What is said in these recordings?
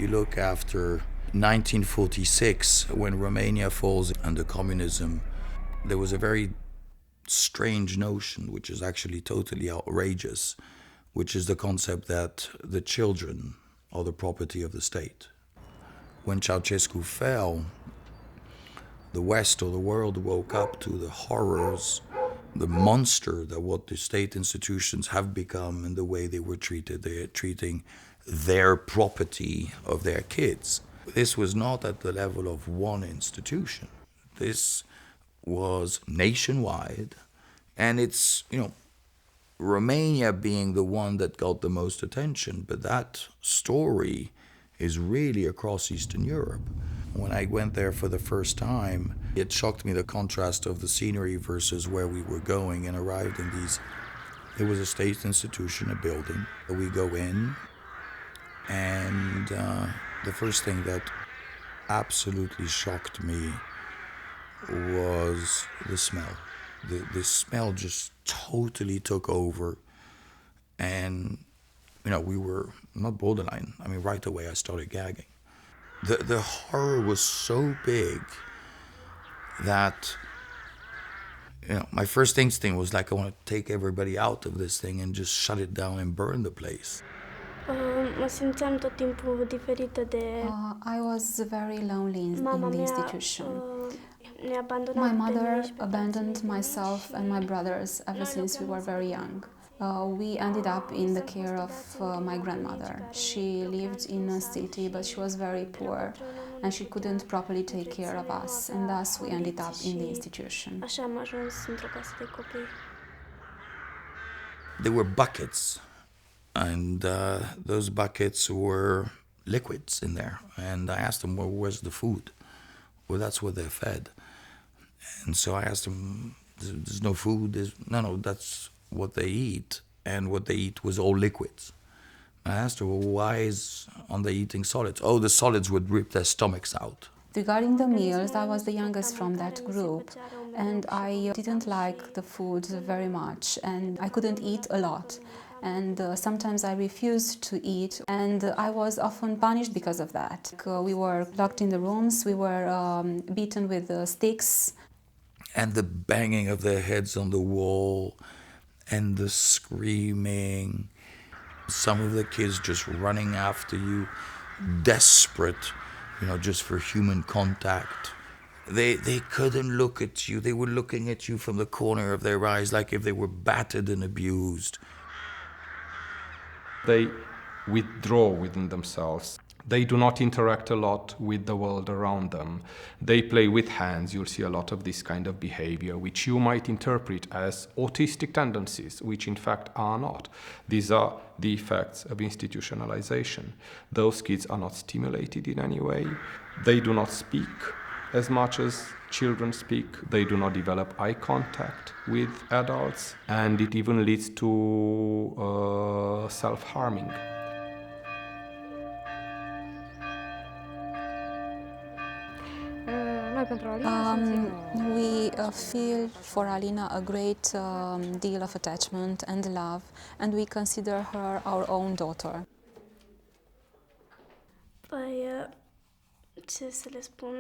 you look after 1946, when Romania falls under communism, there was a very strange notion, which is actually totally outrageous, which is the concept that the children are the property of the state. When Ceausescu fell, the West or the world woke up to the horrors, the monster that what the state institutions have become and the way they were treated. They're treating their property of their kids. This was not at the level of one institution. This was nationwide, and it's, Romania being the one that got the most attention, but that story is really across Eastern Europe. When I went there for the first time, it shocked me the contrast of the scenery versus where we were going, and arrived in these. It was a state institution, a building. We go in, and the first thing that absolutely shocked me was the smell. The smell just totally took over, and we were not borderline. Right away I started gagging. The horror was so big that my first instinct was like, I want to take everybody out of this thing and just shut it down and burn the place. Mă simțeam tot timpul diferită de... I was very lonely in the institution. Ne-a abandonat My pe mother mine și pe abandoned myself and my brothers ever since we were very young. We ended up in the care of my grandmother. She lived in a city, but she was very poor, and she couldn't properly take care of us, and thus we ended up in the institution. Așa am ajuns într-o casă de copii. There were buckets, and those buckets were liquids in there. And I asked them, well, where's the food? Well, that's where they're fed. And so I asked them, there's no food? No, that's what they eat. And what they eat was all liquids. I asked her, well, why aren't they eating solids? Oh, the solids would rip their stomachs out. Regarding the meals, I was the youngest from that group, and I didn't like the food very much, and I couldn't eat a lot. And sometimes I refused to eat, and I was often punished because of that. We were locked in the rooms, we were beaten with sticks. And the banging of their heads on the wall, and the screaming. Some of the kids just running after you, desperate, just for human contact. They couldn't look at you. They were looking at you from the corner of their eyes like if they were battered and abused. They withdraw within themselves. They do not interact a lot with the world around them. They play with hands. You'll see a lot of this kind of behavior, which you might interpret as autistic tendencies, which in fact are not. These are the effects of institutionalization. Those kids are not stimulated in any way. They do not speak as much as children speak. They do not develop eye contact with adults, and it even leads to self-harming. We feel for Alina a great deal of attachment and love, and we consider her our own daughter. Ce să le spun,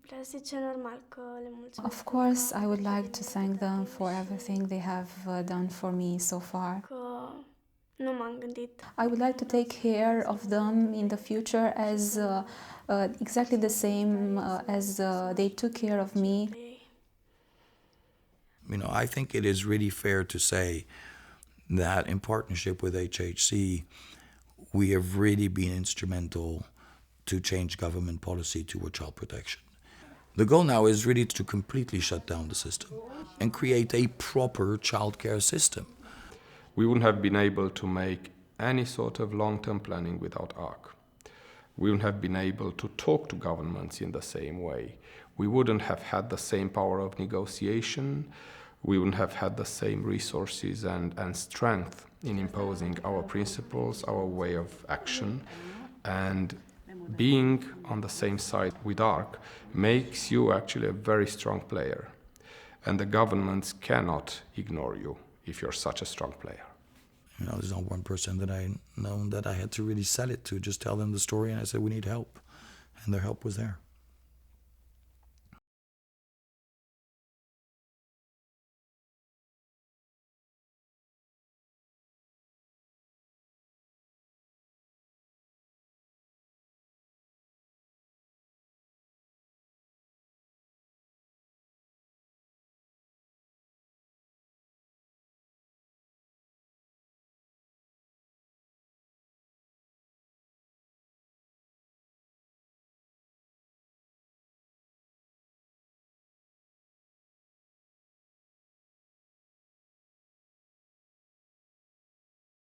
le-aș zice normal că le mulțumesc. Of course, I would like to thank them for everything they have done for me so far. Că nu m-am gândit. I would like to take care of them in the future as exactly the same as they took care of me. I think it is really fair to say that in partnership with HHC, we have really been instrumental to change government policy toward child protection. The goal now is really to completely shut down the system and create a proper childcare system. We wouldn't have been able to make any sort of long-term planning without ARC. We wouldn't have been able to talk to governments in the same way. We wouldn't have had the same power of negotiation. We wouldn't have had the same resources and strength in imposing our principles, our way of action. And being on the same side with ARC makes you actually a very strong player. And the governments cannot ignore you if you're such a strong player. You know, there's not one person that I known that I had to really sell it to. Just tell them the story, and I said, we need help. And their help was there.